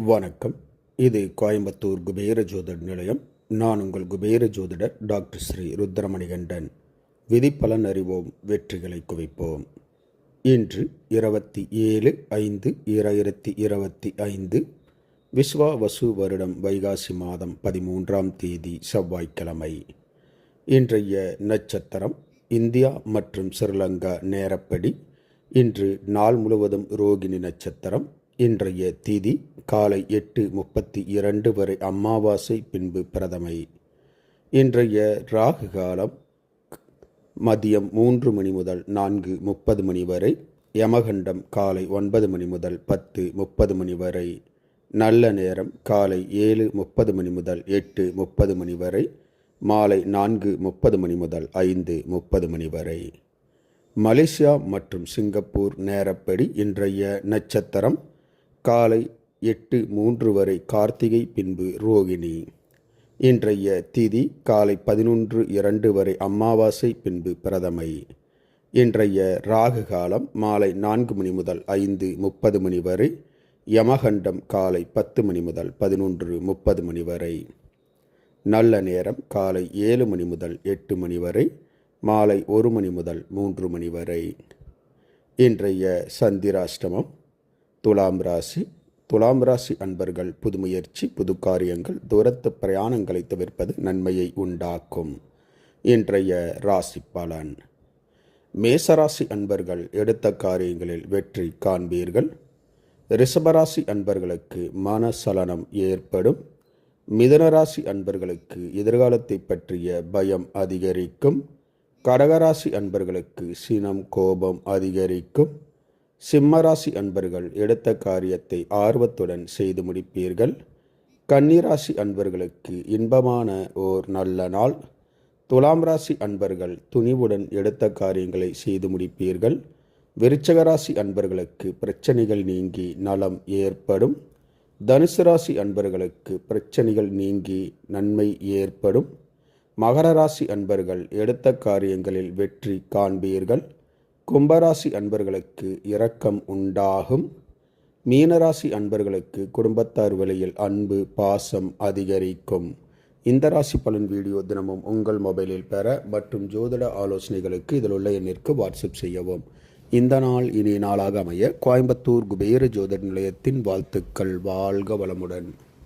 வணக்கம். இது கோயம்புத்தூர் குபேர ஜோதிட நிலையம். நான் உங்கள் குபேர ஜோதிடர் டாக்டர் ஸ்ரீ ருத்ரமணிகண்டன். விதிப்பலன் அறிவோம், வெற்றிகளை குவிப்போம். இன்று 27/5/2025 விஸ்வாவசு வருடம் வைகாசி மாதம் 13ஆம் தேதி செவ்வாய்க்கிழமை. இன்றைய நட்சத்திரம் இந்தியா மற்றும் ஸ்ரீலங்கா நேரப்படி இன்று நாள் முழுவதும் ரோகிணி நட்சத்திரம். இன்றைய திதி காலை 8:32 வரை அமாவாசை, பின்பு பிரதமை. இன்றைய ராகு காலம் மதியம் 3 மணி முதல் 4:30 மணி வரை. யமகண்டம் காலை 9 மணி முதல் 10:30 மணி வரை. நல்ல நேரம் காலை 7:30 மணி முதல் 8:30 மணி வரை. மாலை 4:30 மணி முதல் 5:30 மணி வரை. மலேசியா மற்றும் சிங்கப்பூர் நேரப்படி இன்றைய நட்சத்திரம் காலை 8:03 வரை கார்த்திகை, பின்பு ரோகிணி. இன்றைய திதி காலை 11:02 வரை அமாவாசை, பின்பு பிரதமை. இன்றைய ராகு காலம் மாலை 4 மணி முதல் 5:30 மணி வரை. யமகண்டம் காலை 10 மணி முதல் 11:30 மணி வரை. நல்ல நேரம் காலை 7 மணி முதல் 8 மணி வரை. மாலை 1 மணி முதல் 3 மணி வரை. இன்றைய சந்திராஷ்டமம். துலாம் ராசி அன்பர்கள் புது முயற்சி, புது காரியங்கள், தூரத்து பிரயாணங்களை தவிர்ப்பது நன்மையை உண்டாக்கும். இன்றைய ராசி பலன். மேசராசி அன்பர்கள் எடுத்த காரியங்களில் வெற்றி காண்பீர்கள். ரிஷபராசி அன்பர்களுக்கு மனசலனம் ஏற்படும். மிதுனராசி அன்பர்களுக்கு எதிர்காலத்தை பற்றிய பயம் அதிகரிக்கும். கடகராசி அன்பர்களுக்கு சினம், கோபம் அதிகரிக்கும். சிம்மராசி அன்பர்கள் எடுத்த காரியத்தை ஆர்வத்துடன் செய்து முடிப்பீர்கள். கன்னிராசி அன்பர்களுக்கு இன்பமான ஓர் நல்ல நாள். துலாம் ராசி அன்பர்கள் துணிவுடன் எடுத்த காரியங்களை செய்து முடிப்பீர்கள். விருச்சிகராசி அன்பர்களுக்கு பிரச்சனைகள் நீங்கி நலம் ஏற்படும். தனுசு ராசி அன்பர்களுக்கு பிரச்சனைகள் நீங்கி நன்மை ஏற்படும். மகர ராசி அன்பர்கள் எடுத்த காரியங்களில் வெற்றி காண்பீர்கள். கும்பராசி அன்பர்களுக்கு இரக்கம் உண்டாகும். மீனராசி அன்பர்களுக்கு குடும்பத்தார் வழியில் அன்பு, பாசம் அதிகரிக்கும். இந்த ராசி பலன் வீடியோ தினமும் உங்கள் மொபைலில் பெற மற்றும் ஜோதிட ஆலோசனைகளுக்கு இதில் உள்ள எண்ணிற்கு வாட்ஸ்அப் செய்யவும். இந்த நாள் இனிய நாளாக அமைய கோயம்புத்தூர் குபேர ஜோதிட நிலையத்தின் வாழ்த்துக்கள். வாழ்க வளமுடன்.